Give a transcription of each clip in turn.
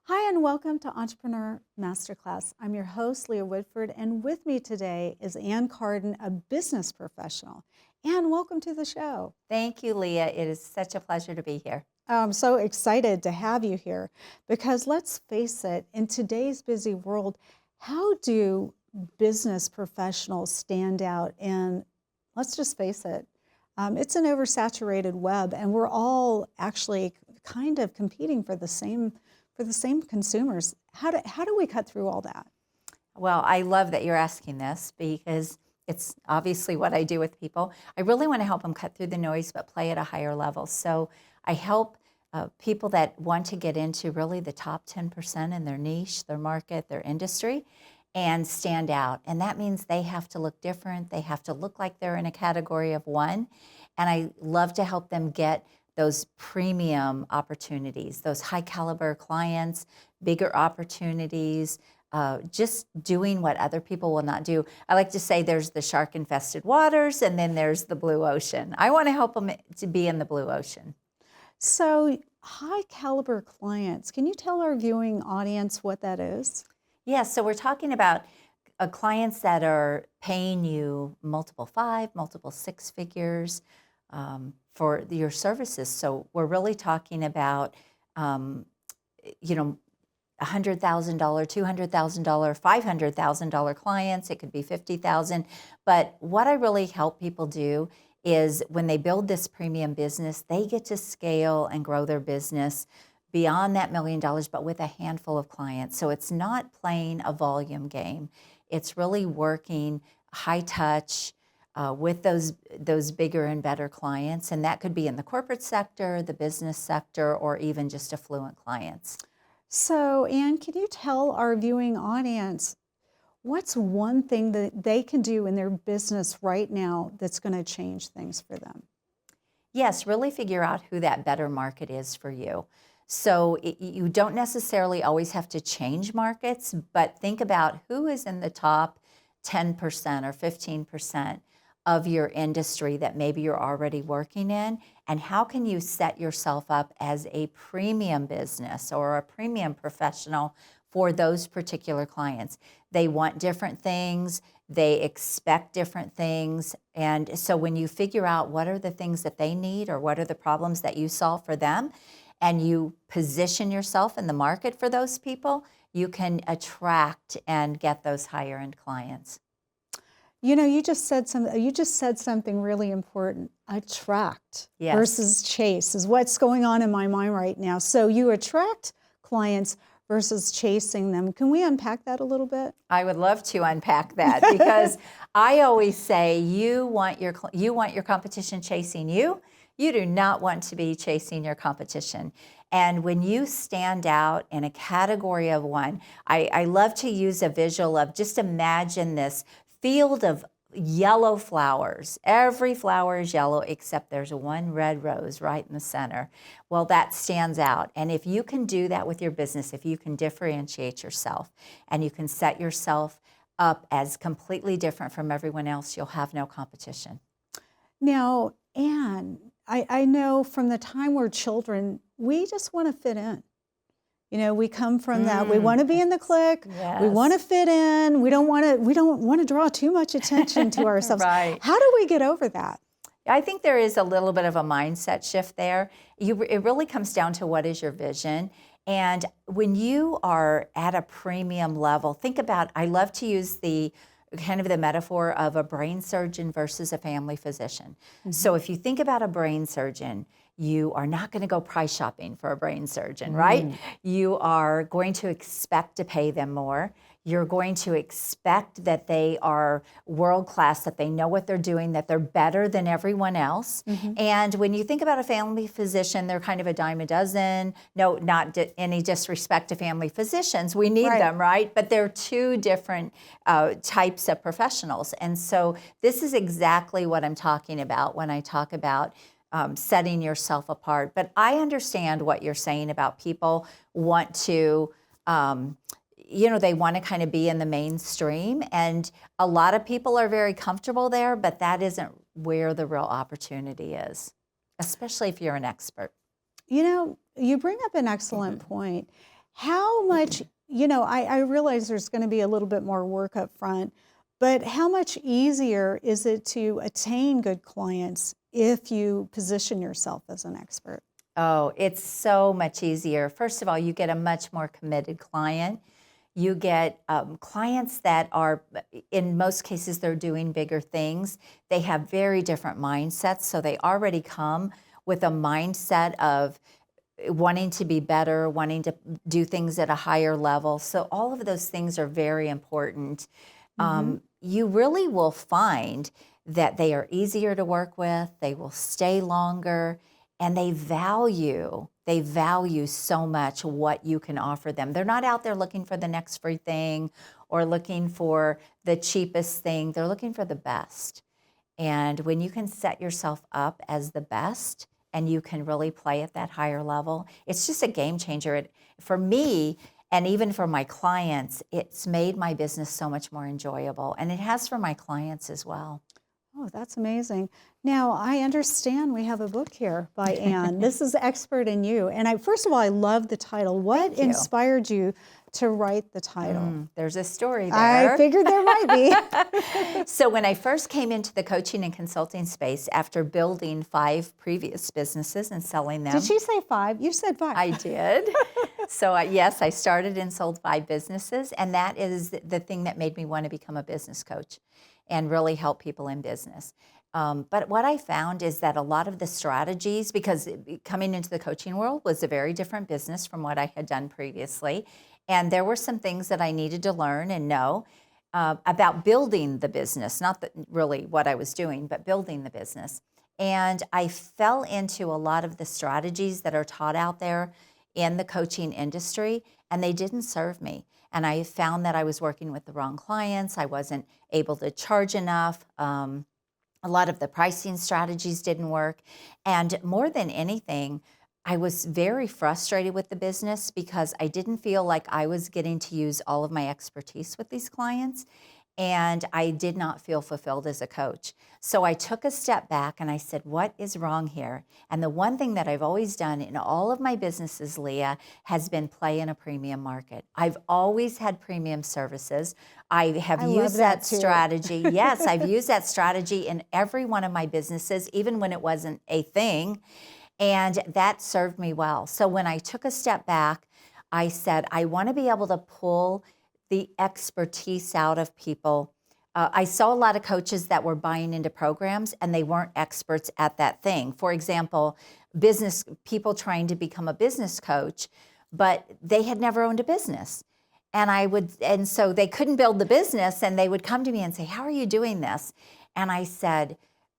Hi, and welcome to Entrepreneur Masterclass. I'm your host, Leah Woodford, and with me today is Ann Carden, a business professional. Ann, welcome to the show. Thank you, Leah. It is such a pleasure to be here. I'm so excited to have you here because let's face it, in today's busy world, how do business professionals stand out? And let's just face it, it's an oversaturated web, and we're all actually kind of competing for the same consumers. How do we cut through all that? Well, I love that you're asking this because it's obviously what I do with people. I really want to help them cut through the noise, but play at a higher level. So I help people that want to get into really the top 10% in their niche, their market, their industry, and stand out. And that means they have to look different. They have to look like they're in a category of one. And I love to help them get those premium opportunities, those high caliber clients, bigger opportunities, just doing what other people will not do. I like to say there's the shark infested waters and then there's the blue ocean. I want to help them to be in the blue ocean. So high caliber clients, can you tell our viewing audience what that is? Yes, so we're talking about clients that are paying you multiple 5, multiple 6 figures for your services. So we're really talking about, $100,000, $200,000, $500,000 clients. It could be 50,000. But what I really help people do is when they build this premium business, they get to scale and grow their business beyond that $1 million, but with a handful of clients. So it's not playing a volume game. It's really working high touch with those bigger and better clients. And that could be in the corporate sector, the business sector, or even just affluent clients. So, Ann, can you tell our viewing audience what's one thing that they can do in their business right now that's going to change things for them? Yes, really figure out who that better market is for you. So you don't necessarily always have to change markets, but think about who is in the top 10% or 15% of your industry that maybe you're already working in, and how can you set yourself up as a premium business or a premium professional for those particular clients. They want different things, they expect different things, and so when you figure out what are the things that they need or what are the problems that you solve for them, and you position yourself in the market for those people, you can attract and get those higher end clients. You know, you just said something really important. Attract Yes. versus chase is what's going on in my mind right now. So you attract clients versus chasing them. Can we unpack that a little bit? I would love to unpack that because I always say you want your competition chasing you. You do not want to be chasing your competition. And when you stand out in a category of one, I love to use a visual of just imagine this field of yellow flowers. Every flower is yellow except there's one red rose right in the center. Well, that stands out. And if you can do that with your business, if you can differentiate yourself and you can set yourself up as completely different from everyone else, you'll have no competition. Now, Ann, I know from the time we're children, we just want to fit in. You know, we come from that. We want to be in the clique. Yes. We want to fit in. We don't want to draw too much attention to ourselves. Right. How do we get over that? I think there is a little bit of a mindset shift there. It really comes down to what is your vision. And when you are at a premium level, think about, I love to use the kind of the metaphor of a brain surgeon versus a family physician. Mm-hmm. So if you think about a brain surgeon, you are not going to go price shopping for a brain surgeon, right? You are going to expect to pay them more. You're going to expect that they are world-class, that they know what they're doing, that they're better than everyone else. Mm-hmm. And when you think about a family physician, they're kind of a dime a dozen. No, not any disrespect to family physicians. We need them, right? But they're two different types of professionals. And so this is exactly what I'm talking about when I talk about setting yourself apart. But I understand what you're saying about people want to, they want to kind of be in the mainstream. And a lot of people are very comfortable there, but that isn't where the real opportunity is, especially if you're an expert. You know, you bring up an excellent point. How much, I realize there's going to be a little bit more work up front, but how much easier is it to attain good clients if you position yourself as an expert? Oh, it's so much easier. First of all, you get a much more committed client. You get clients that are, in most cases, they're doing bigger things. They have very different mindsets, so they already come with a mindset of wanting to be better, wanting to do things at a higher level. So all of those things are very important. You really will find that they are easier to work with, they will stay longer, and they value so much what you can offer them. They're not out there looking for the next free thing or looking for the cheapest thing. They're looking for the best. And when you can set yourself up as the best and you can really play at that higher level, it's just a game changer. For me, and even for my clients, it's made my business so much more enjoyable. And it has for my clients as well. Oh, that's amazing. Now, I understand we have a book here by Anne. This is Expert in You. And first of all, I love the title. What Thank you. inspired you to write the title? There's a story there. I figured there might be. So when I first came into the coaching and consulting space after building 5 previous businesses and selling them. Did you say 5? You said 5. I did. So yes, I started and sold 5 businesses, and that is the thing that made me want to become a business coach and really help people in business. But what I found is that a lot of the strategies, because coming into the coaching world was a very different business from what I had done previously, and there were some things that I needed to learn and know about building the business, not really what I was doing, but building the business. And I fell into a lot of the strategies that are taught out there in the coaching industry, and they didn't serve me. And I found that I was working with the wrong clients. I wasn't able to charge enough. A lot of the pricing strategies didn't work. And more than anything, I was very frustrated with the business because I didn't feel like I was getting to use all of my expertise with these clients. And I did not feel fulfilled as a coach. So I took a step back and I said, what is wrong here? And the one thing that I've always done in all of my businesses, Leah, has been play in a premium market. I've always had premium services. I have used that strategy. Yes, I've used that strategy in every one of my businesses, even when it wasn't a thing. And that served me well. So when I took a step back, I said, I want to be able to pull the expertise out of people. I saw a lot of coaches that were buying into programs and they weren't experts at that thing. For example, business people trying to become a business coach, but they had never owned a business. And so they couldn't build the business, and they would come to me and say, how are you doing this? And I said,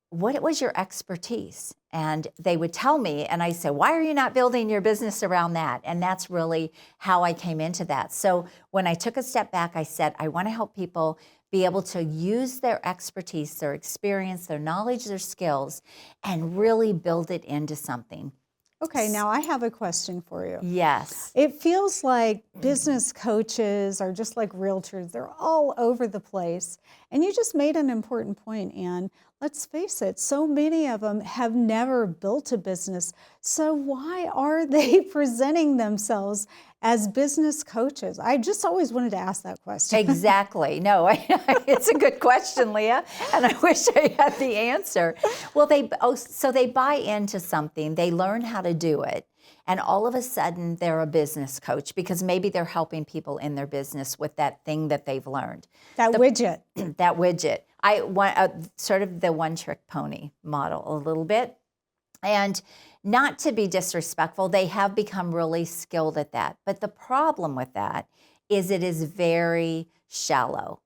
what was your expertise? And they would tell me, and I said, why are you not building your business around that? And that's really how I came into that. So when I took a step back, I said, I want to help people be able to use their expertise, their experience, their knowledge, their skills, and really build it into something. Okay, now I have a question for you. Yes. It feels like business coaches are just like realtors. They're all over the place. And you just made an important point, Anne. Let's face it, so many of them have never built a business. So why are they presenting themselves as business coaches? I just always wanted to ask that question. Exactly. No, it's a good question, Leah, and I wish I had the answer. Well, so they buy into something, they learn how to do it, and all of a sudden they're a business coach because maybe they're helping people in their business with that thing that they've learned. That widget. That widget. I want sort of the one-trick pony model a little bit. And not to be disrespectful, they have become really skilled at that. But the problem with that is it is very shallow.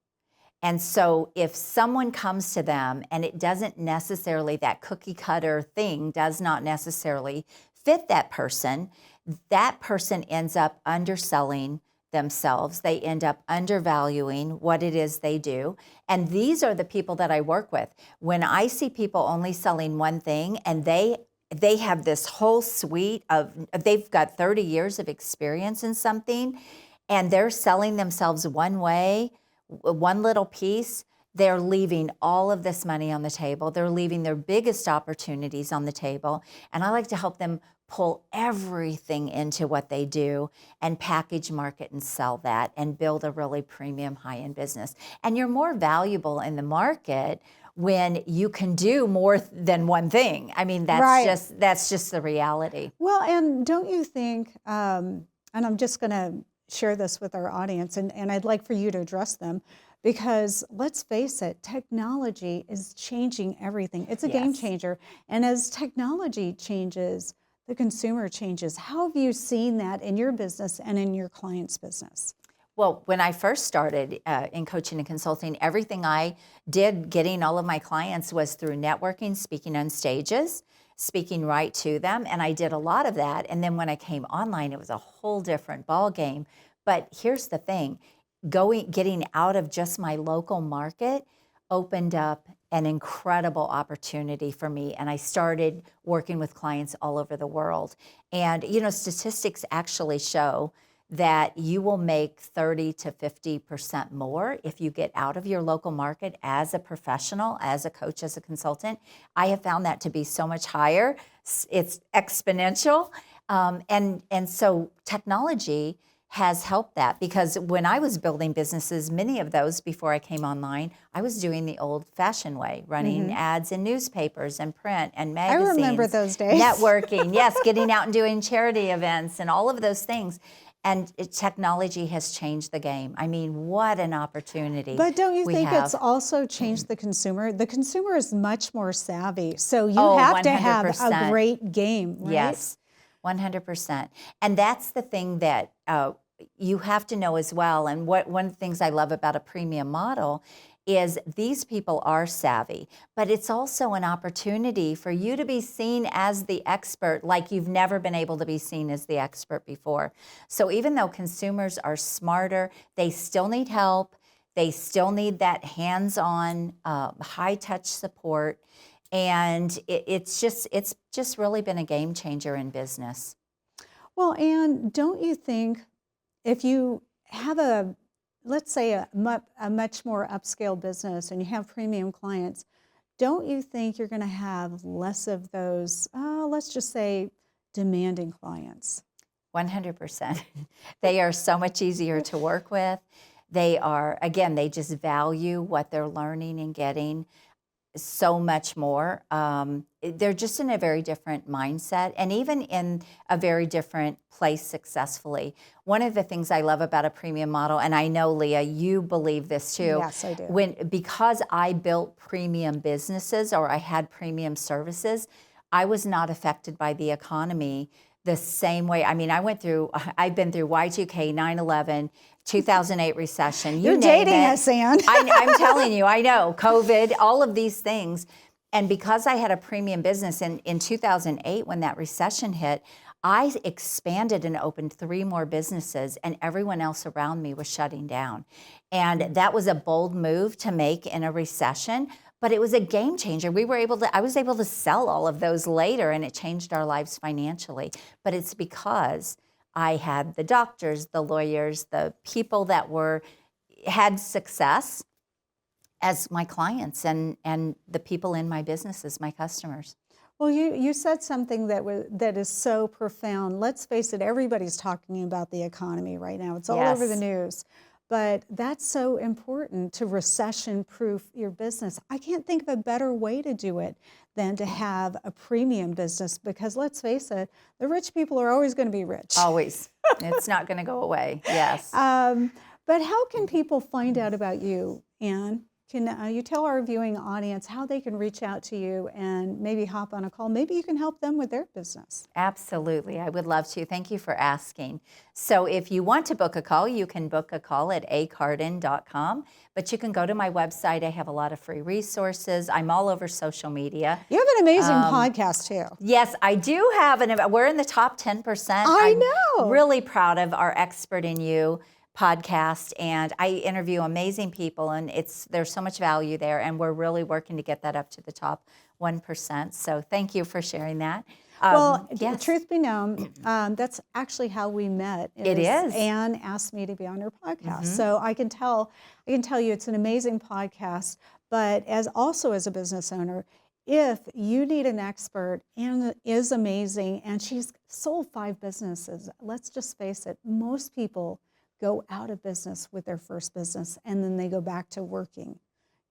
And so if someone comes to them and it doesn't necessarily, that cookie cutter thing does not necessarily fit that person ends up underselling themselves. They end up undervaluing what it is they do. And these are the people that I work with. When I see people only selling one thing and they have this whole suite of, they've got 30 years of experience in something and they're selling themselves one way, one little piece, they're leaving all of this money on the table. They're leaving their biggest opportunities on the table. And I like to help them pull everything into what they do and package, market, and sell that and build a really premium high-end business. And you're more valuable in the market when you can do more than one thing. I mean, that's just the reality. Well, and don't you think, and I'm just going to share this with our audience, and I'd like for you to address them, because let's face it, technology is changing everything. It's a game changer. And as technology changes, the consumer changes. How have you seen that in your business and in your clients' business? Well, when I first started in coaching and consulting, everything I did getting all of my clients was through networking, speaking on stages, speaking right to them, and I did a lot of that. And then when I came online, it was a whole different ball game. But here's the thing, getting out of just my local market opened up an incredible opportunity for me. And I started working with clients all over the world. And, you know, statistics actually show that you will make 30 to 50% more if you get out of your local market as a professional, as a coach, as a consultant. I have found that to be so much higher. It's exponential. And so technology has helped that, because when I was building businesses, many of those before I came online, I was doing the old-fashioned way, running ads in newspapers and print and magazines. I remember those days. Networking, yes, getting out and doing charity events and all of those things. And technology has changed the game. I mean, what an opportunity. But don't you think it's also changed the consumer? The consumer is much more savvy, so you have to have a great game, right? Yes, 100%. And that's the thing that you have to know as well. And one of the things I love about a premium model is these people are savvy, but it's also an opportunity for you to be seen as the expert like you've never been able to be seen as the expert before. So even though consumers are smarter, they still need help. They still need that hands-on, high-touch support. And it's just really been a game changer in business. Well, and don't you think if you have let's say a much more upscale business and you have premium clients, don't you think you're going to have less of those, let's just say, demanding clients? 100%. They are so much easier to work with. They are, again, they just value what they're learning and getting so much more. They're just in a very different mindset and even in a very different place successfully. One of the things I love about a premium model, and I know, Leah, you believe this too. Yes, I do. Because I built premium businesses or I had premium services, I was not affected by the economy the same way. I mean, I've been through Y2K, 9/11, 2008 recession. You're dating us, Ann. I'm telling you, I know, COVID, all of these things. And because I had a premium business in 2008, when that recession hit, I expanded and opened 3 more businesses, and everyone else around me was shutting down. And that was a bold move to make in a recession, but it was a game changer. I was able to sell all of those later, and it changed our lives financially. But it's because I had the doctors, the lawyers, the people that had success as my clients and the people in my business as my customers. Well, you said something that is so profound. Let's face it, everybody's talking about the economy right now. It's all over the news. But that's so important to recession-proof your business. I can't think of a better way to do it than to have a premium business, because let's face it, the rich people are always going to be rich. Always. It's not going to go away. Yes. But how can people find out about you, Ann? Can you tell our viewing audience how they can reach out to you and maybe hop on a call? Maybe you can help them with their business. Absolutely. I would love to. Thank you for asking. So if you want to book a call, you can book a call at acarden.com. But you can go to my website. I have a lot of free resources. I'm all over social media. You have an amazing podcast, too. Yes, I do have. We're in the top 10%. I know. I'm really proud of our Expert in You podcast, and I interview amazing people, and there's so much value there, and we're really working to get that up to the top 1%. So thank you for sharing that. Well, Yes, truth be known, that's actually how we met. it is. Anne asked me to be on her podcast, Mhm. so I can tell you it's an amazing podcast. But as a business owner, if you need an expert, Anne is amazing, and she's sold 5 businesses. Let's just face it, most people go out of business with their first business, and then they go back to working.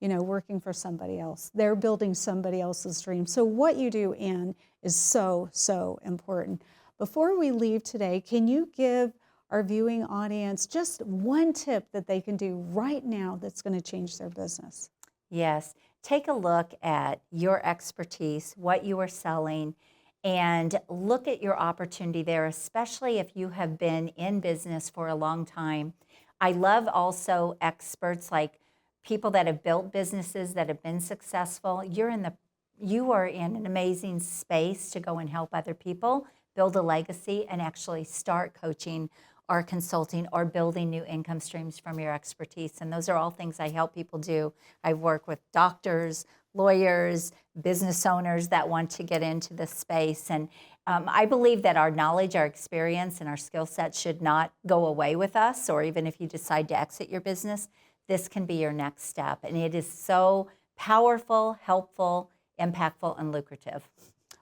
Working for somebody else. They're building somebody else's dream. So what you do, Anne, is so, so important. Before we leave today, can you give our viewing audience just one tip that they can do right now that's going to change their business? Yes. Take a look at your expertise, what you are selling, and look at your opportunity there, especially if you have been in business for a long time. I love also experts like people that have built businesses that have been successful. You are in an amazing space to go and help other people build a legacy and actually start coaching or consulting or building new income streams from your expertise. And those are all things I help people do. I work with doctors, lawyers, business owners that want to get into this space. And I believe that our knowledge, our experience, and our skill set should not go away with us, or even if you decide to exit your business, this can be your next step. And it is so powerful, helpful, impactful, and lucrative.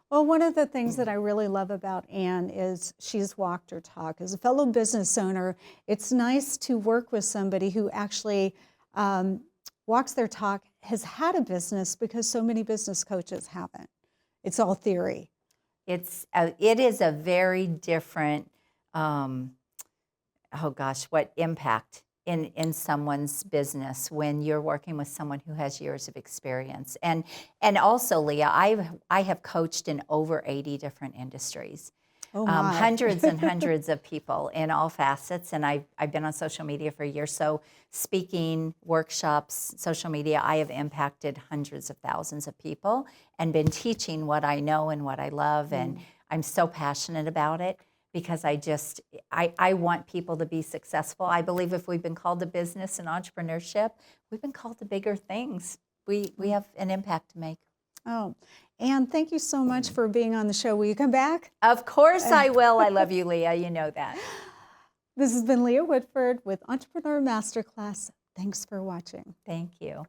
Well, one of the things that I really love about Anne is she's walked her talk. As a fellow business owner, it's nice to work with somebody who actually walks their talk, has had a business, because so many business coaches haven't. It's all theory. It is a very different, what impact in someone's business when you're working with someone who has years of experience. And also, Leah, I have coached in over 80 different industries. Oh my. Hundreds and hundreds of people in all facets, and I've been on social media for a year. So speaking, workshops, social media, I have impacted hundreds of thousands of people and been teaching what I know and what I love, and I'm so passionate about it because I want people to be successful. I believe if we've been called to business and entrepreneurship, we've been called to bigger things. We have an impact to make. Oh, Anne, thank you so much for being on the show. Will you come back? Of course I will. I love you, Leah. You know that. This has been Leah Whitford with Entrepreneur Masterclass. Thanks for watching. Thank you.